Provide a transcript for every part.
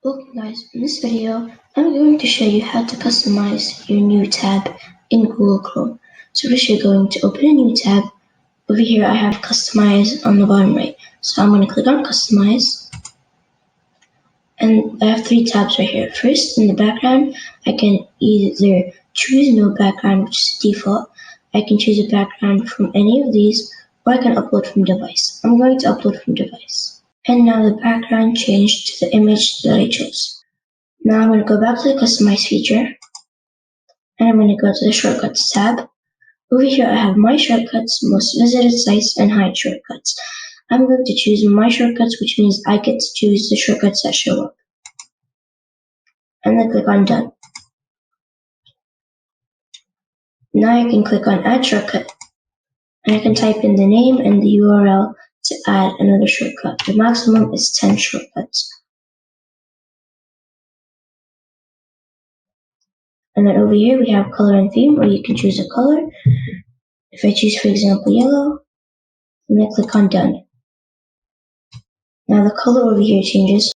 Okay guys, in this video, I'm going to show you how to customize your new tab in Google Chrome. So first you're going to open a new tab. Over here I have customize on the bottom right. So I'm going to click on customize. And I have three tabs right here. First, in the background, I can either choose no background, which is default. I can choose a background from any of these, or I can upload from device. I'm going to upload from device. And now the background changed to the image that I chose. Now I'm going to go back to the Customize feature, and I'm going to go to the Shortcuts tab. Over here I have My Shortcuts, Most Visited Sites, and Hide Shortcuts. I'm going to choose My Shortcuts, which means I get to choose the shortcuts that show up. And then click on Done. Now I can click on Add Shortcut, and I can type in the name and the URL to add another shortcut. The maximum is 10 shortcuts. And then over here we have color and theme, or you can choose a color. If I choose, for example, yellow, and then click on Done. Now the color over here changes.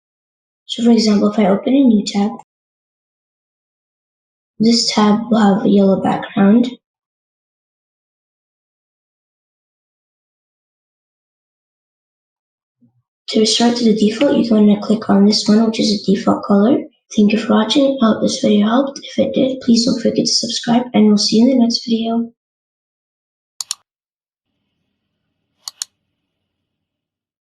So for example, if I open a new tab, this tab will have a yellow background. To restart to the default, you're going to click on this one, which is a default color. Thank you for watching. I hope this video helped. If it did, please don't forget to subscribe, and we'll see you in the next video.